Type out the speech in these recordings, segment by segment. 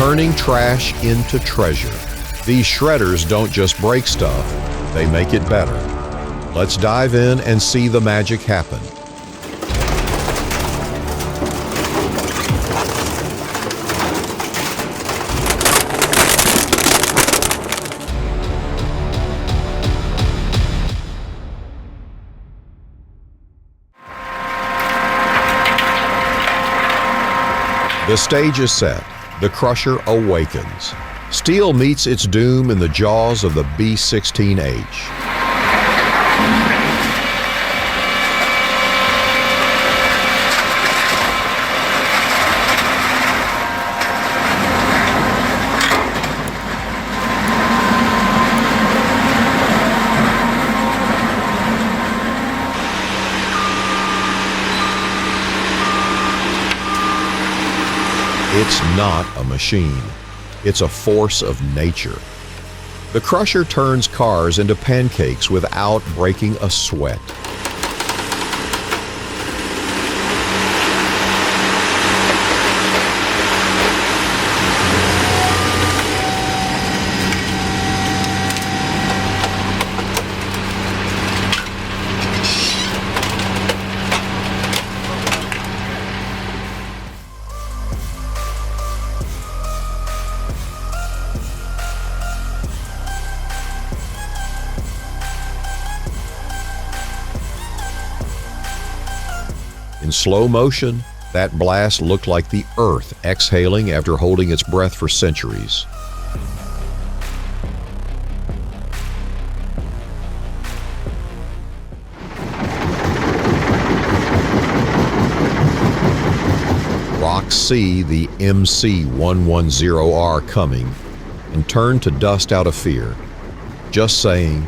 turning trash into treasure. These shredders don't just break stuff, they make it better. Let's dive in and see the magic happen. The stage is set. The crusher awakens. Steel meets its doom in the jaws of the B-16H. It's not a machine. It's a force of nature. The crusher turns cars into pancakes without breaking a sweat. In slow motion, that blast looked like the earth exhaling after holding its breath for centuries. Rocks see the MC-110R coming and turn to dust out of fear, just saying,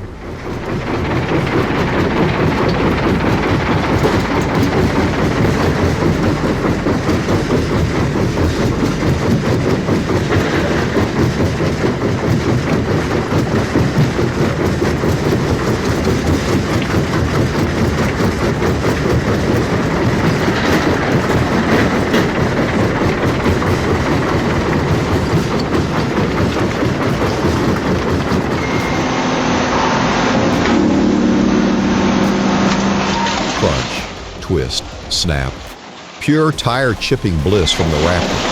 crunch, twist, snap. Pure tire chipping bliss from the Raptor.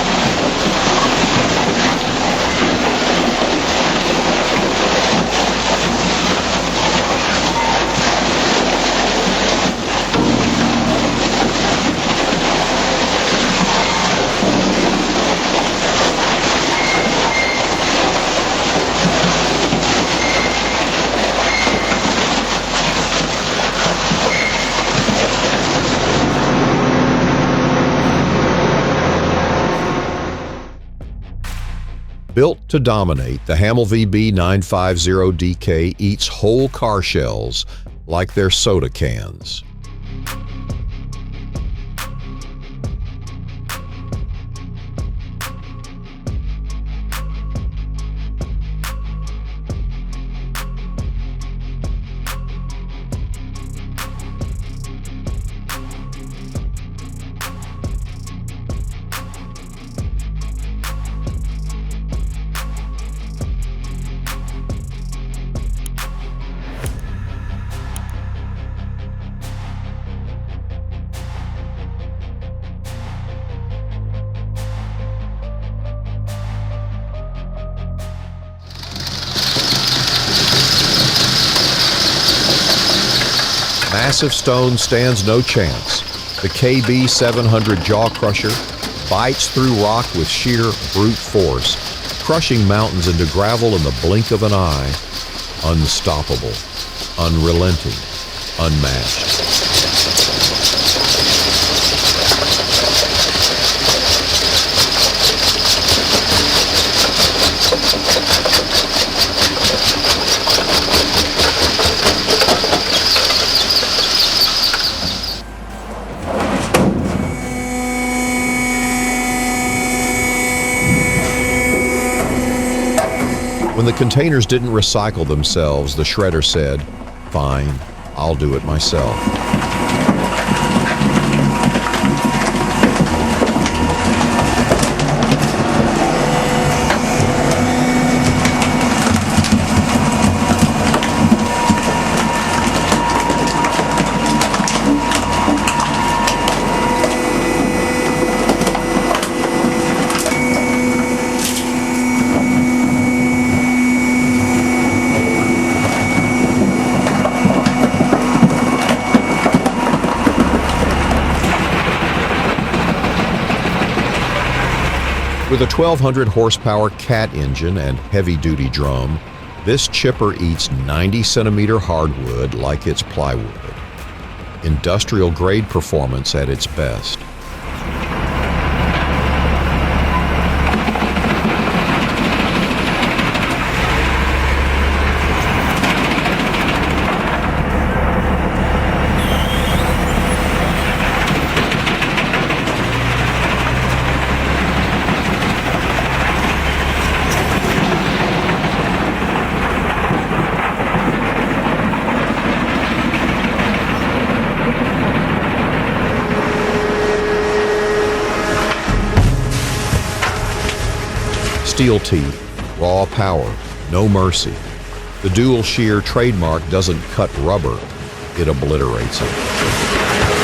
Built to dominate, the Hamel VB950DK eats whole car shells like they're soda cans. Massive stone stands no chance. The KB700 jaw crusher bites through rock with sheer brute force, crushing mountains into gravel in the blink of an eye. Unstoppable, unrelenting, unmatched. When the containers didn't recycle themselves, the shredder said, "Fine, I'll do it myself." With a 1,200 horsepower Cat engine and heavy-duty drum, this chipper eats 90-centimeter hardwood like it's plywood. Industrial-grade performance at its best. Steel teeth, raw power, no mercy. The dual shear trademark doesn't cut rubber, it obliterates it.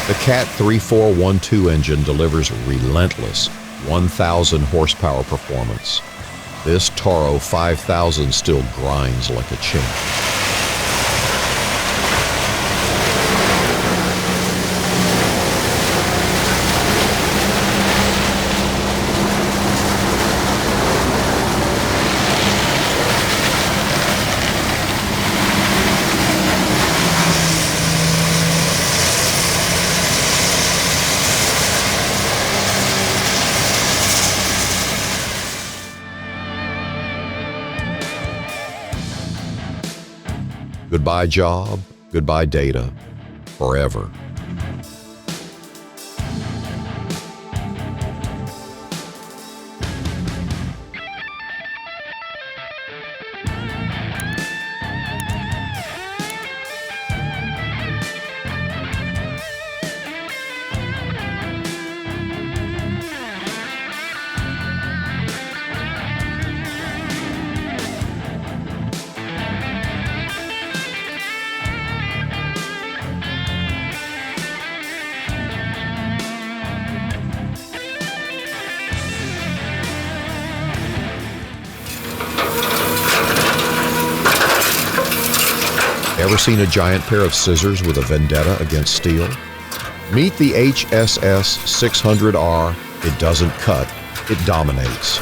The Cat 3412 engine delivers relentless 1,000 horsepower performance. This Toro 5000 still grinds like a chimp. Goodbye job, goodbye data, forever. Ever seen a giant pair of scissors with a vendetta against steel? Meet the HSS 600R. It doesn't cut, it dominates.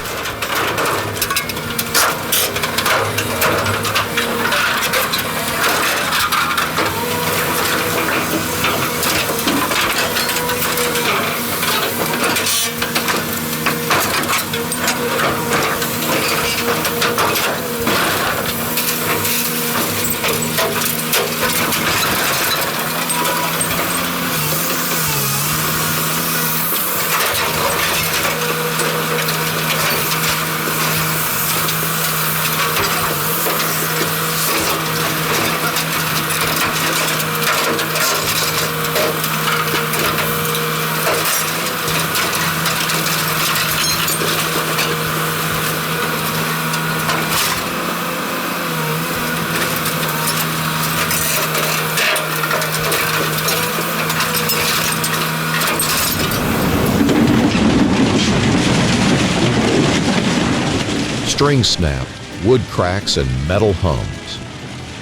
String snap, wood cracks, and metal hums.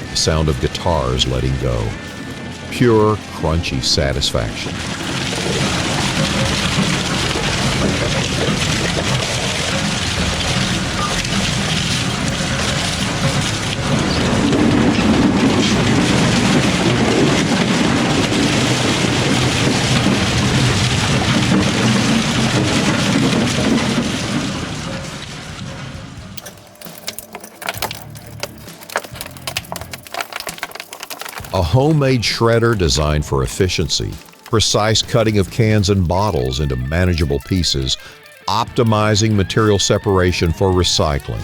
The sound of guitars letting go. Pure, crunchy satisfaction. A homemade shredder designed for efficiency, precise cutting of cans and bottles into manageable pieces, optimizing material separation for recycling.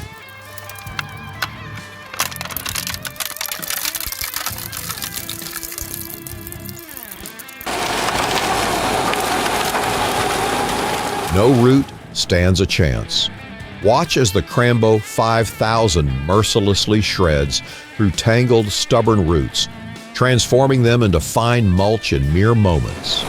No root stands a chance. Watch as the Crambo 5000 mercilessly shreds through tangled, stubborn roots, transforming them into fine mulch in mere moments.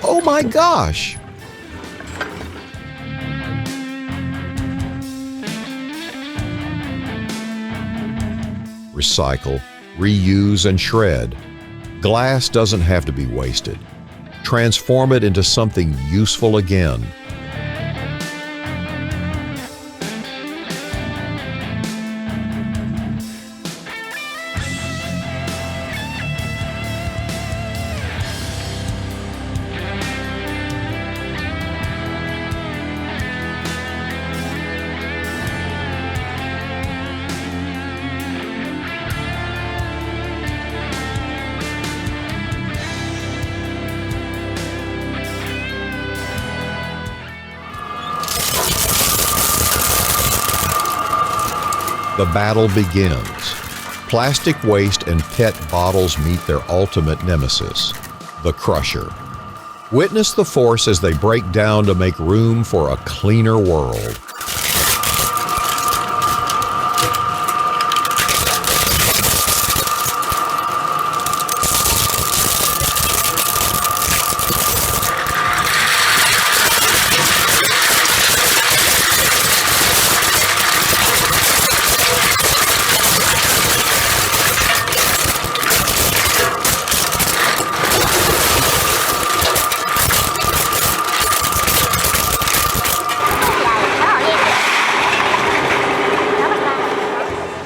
Oh my gosh! Recycle, reuse, and shred. Glass doesn't have to be wasted. Transform it into something useful again. The battle begins. Plastic waste and PET bottles meet their ultimate nemesis, the crusher. Witness the force as they break down to make room for a cleaner world.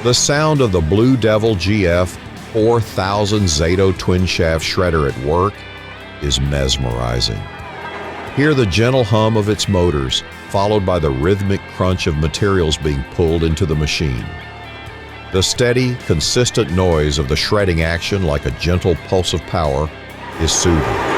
The sound of the Blue Devil GF 4000 Zato twin shaft shredder at work is mesmerizing. Hear the gentle hum of its motors, followed by the rhythmic crunch of materials being pulled into the machine. The steady, consistent noise of the shredding action, like a gentle pulse of power, is soothing.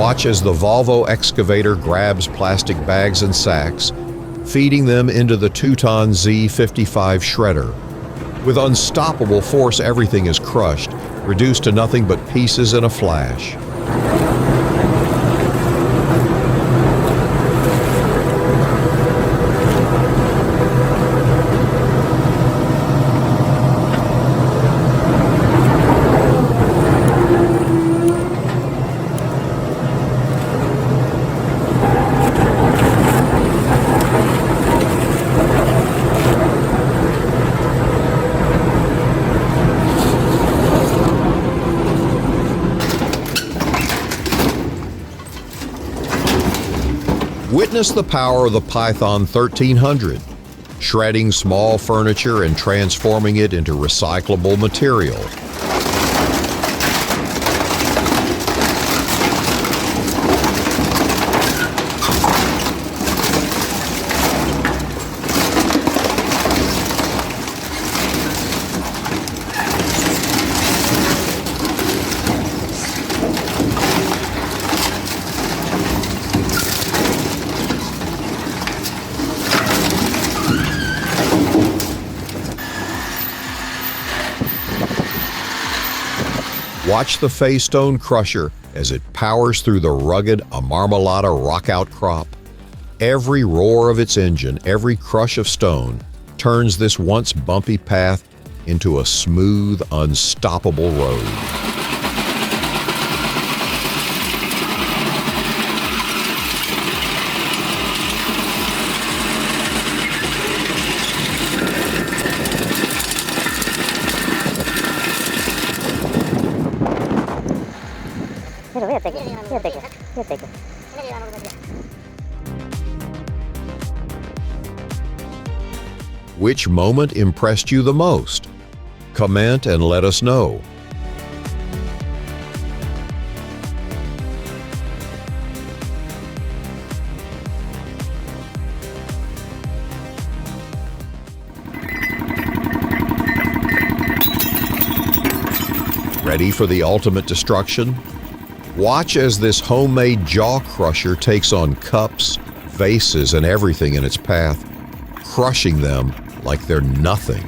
Watch as the Volvo excavator grabs plastic bags and sacks, feeding them into the Teuton Z55 shredder. With unstoppable force, everything is crushed, reduced to nothing but pieces in a flash. Witness the power of the Python 1300, shredding small furniture and transforming it into recyclable material. Watch the Faystone crusher as it powers through the rugged Amarmalata rock outcrop. Every roar of its engine, every crush of stone, turns this once bumpy path into a smooth, unstoppable road. Which moment impressed you the most? Comment and let us know. Ready for the ultimate destruction? Watch as this homemade jaw crusher takes on cups, vases, and everything in its path, crushing them like they're nothing.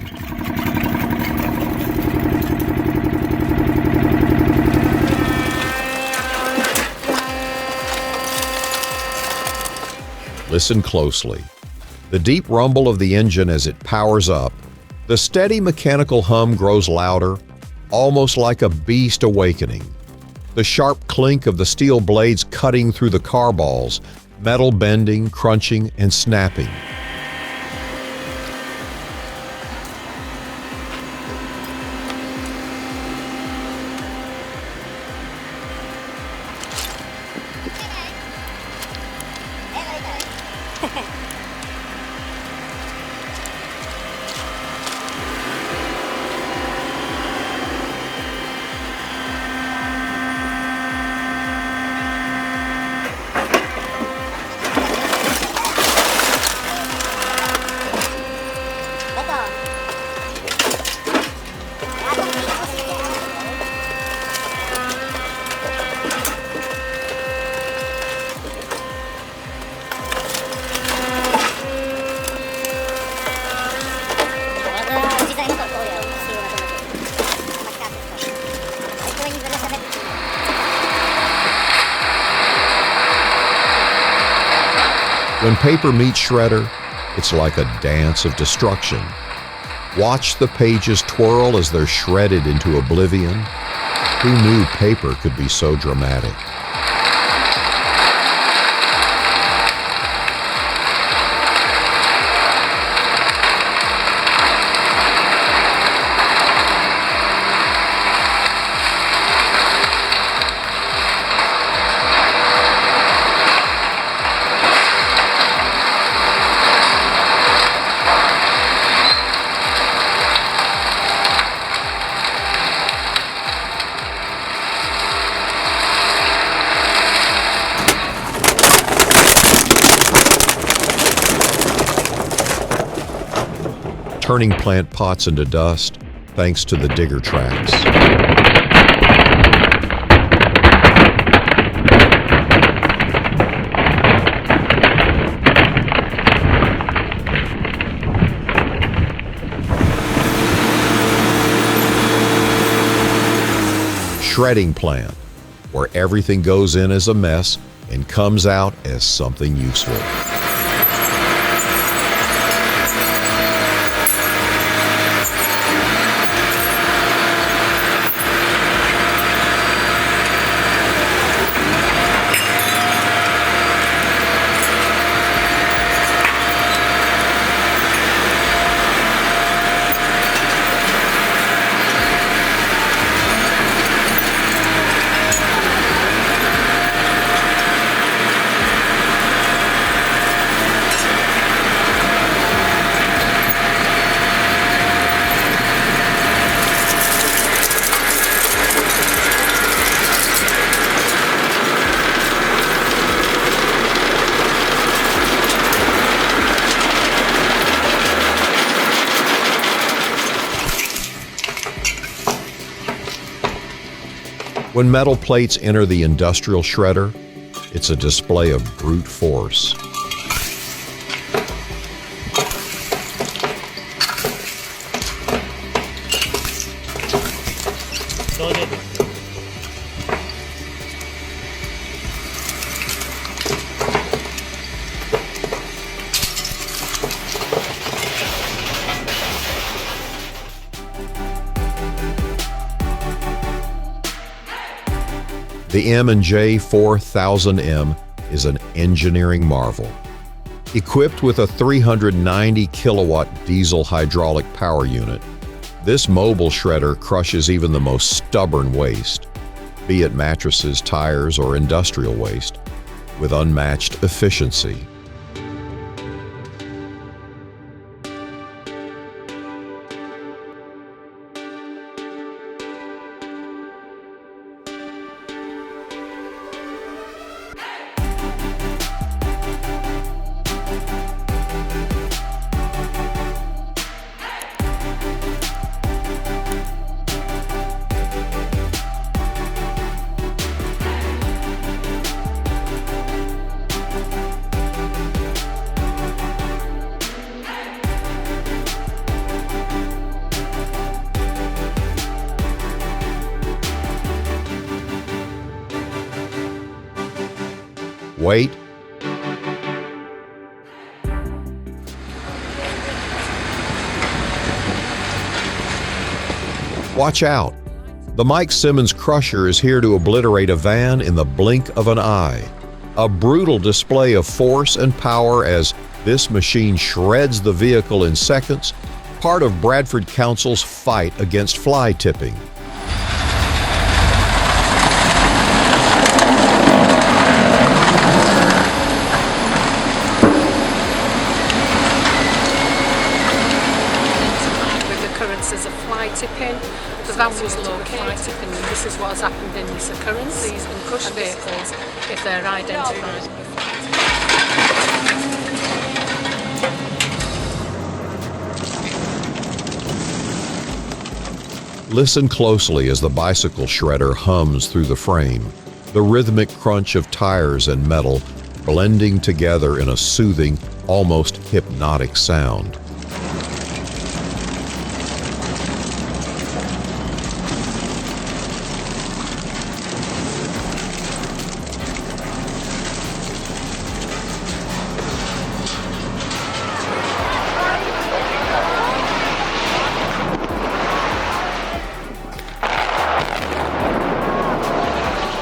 Listen closely. The deep rumble of the engine as it powers up, the steady mechanical hum grows louder, almost like a beast awakening. The sharp clink of the steel blades cutting through the car balls, metal bending, crunching, and snapping. When paper meets shredder, it's like a dance of destruction. Watch the pages twirl as they're shredded into oblivion. Who knew paper could be so dramatic? Turning plant pots into dust thanks to the digger tracks. Shredding plant, where everything goes in as a mess and comes out as something useful. When metal plates enter the industrial shredder, it's a display of brute force. The M&J 4000M is an engineering marvel. Equipped with a 390 kilowatt diesel hydraulic power unit, this mobile shredder crushes even the most stubborn waste, be it mattresses, tires, or industrial waste, with unmatched efficiency. Wait. Watch out. The Mike Simmons Crusher is here to obliterate a van in the blink of an eye. A brutal display of force and power as this machine shreds the vehicle in seconds, part of Bradford Council's fight against fly tipping. Occurrences of fly tipping. The van was located, and this is what has happened in this occurrence. These crushed vehicles, if they're identified. Listen closely as the bicycle shredder hums through the frame, the rhythmic crunch of tires and metal blending together in a soothing, almost hypnotic sound.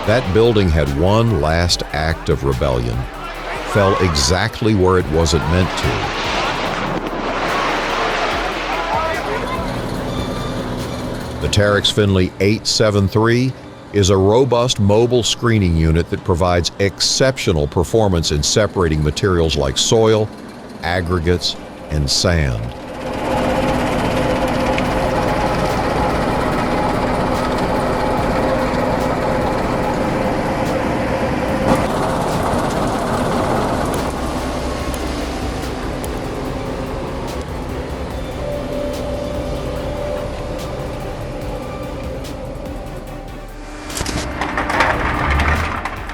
That building had one last act of rebellion, fell exactly where it wasn't meant to. The Terex Finley 873 is a robust mobile screening unit that provides exceptional performance in separating materials like soil, aggregates, and sand.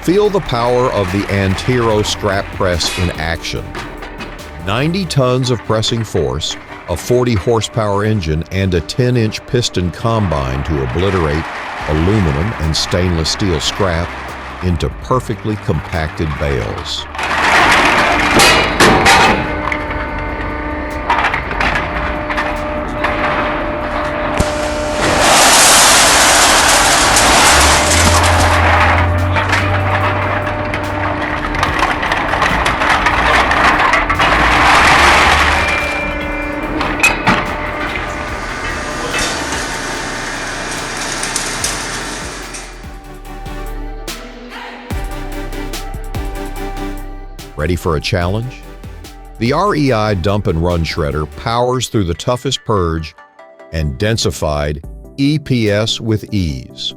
Feel the power of the Antero strap press in action. 90 tons of pressing force, a 40 horsepower engine, and a 10-inch piston combine to obliterate aluminum and stainless steel scrap into perfectly compacted bales. Ready for a challenge? The REI Dump and Run Shredder powers through the toughest purge and densified EPS with ease.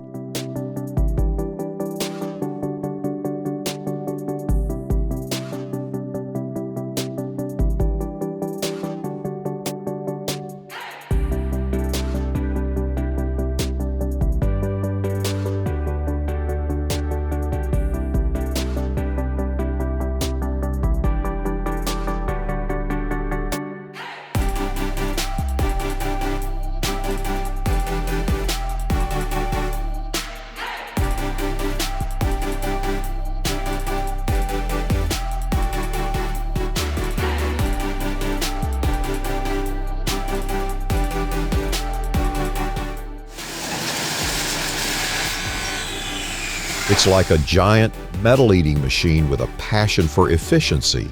It's like a giant metal-eating machine with a passion for efficiency.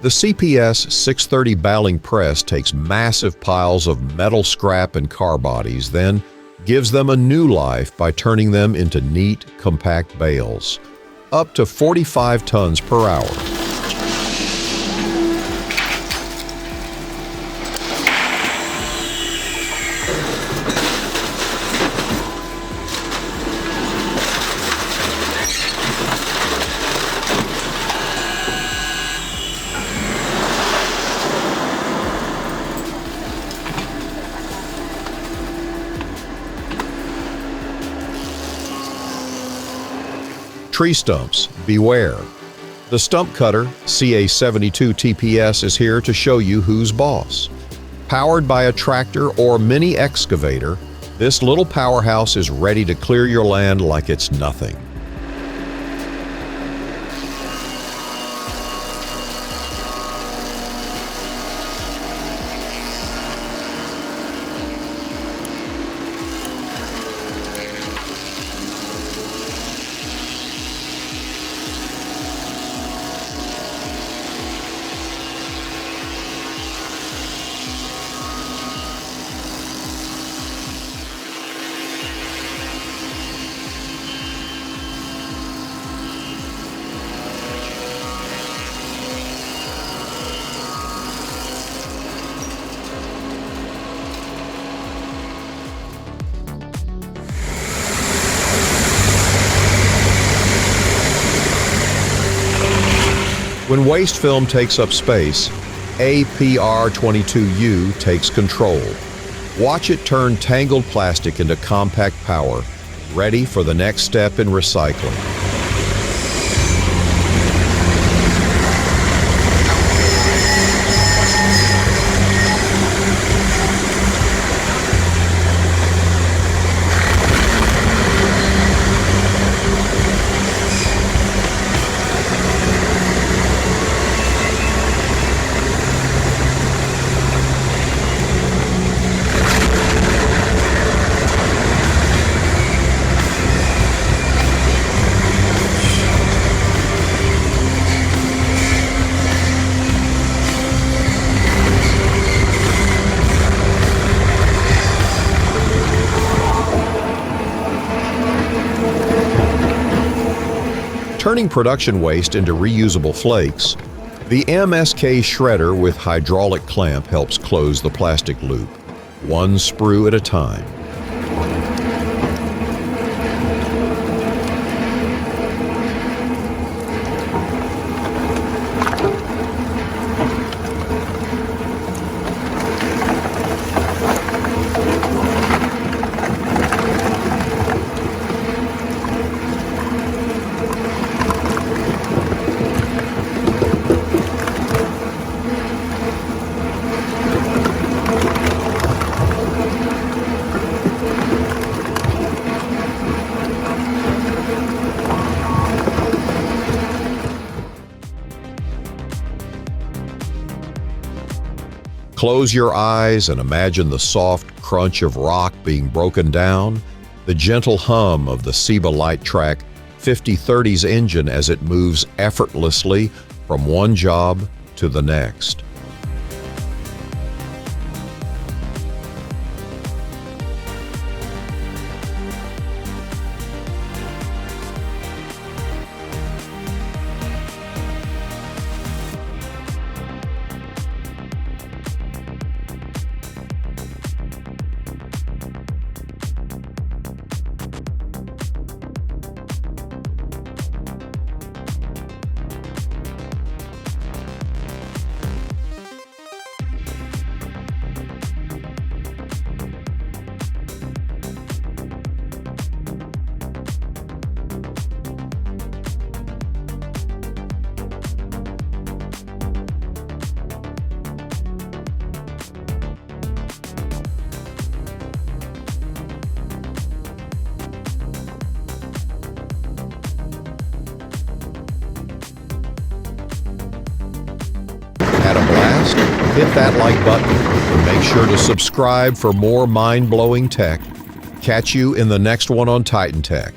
The CPS 630 baling press takes massive piles of metal scrap and car bodies, then gives them a new life by turning them into neat, compact bales, up to 45 tons per hour. Tree stumps, beware. The stump cutter, CA72 TPS, is here to show you who's boss. Powered by a tractor or mini excavator, this little powerhouse is ready to clear your land like it's nothing. When waste film takes up space, APR22U takes control. Watch it turn tangled plastic into compact power, ready for the next step in recycling. Turning production waste into reusable flakes, the MSK shredder with hydraulic clamp helps close the plastic loop, one sprue at a time. Close your eyes and imagine the soft crunch of rock being broken down, the gentle hum of the Seba Light Track 5030's engine as it moves effortlessly from one job to the next. Had a blast? Hit that like button and make sure to subscribe for more mind-blowing tech. Catch you in the next one on Titan Tech.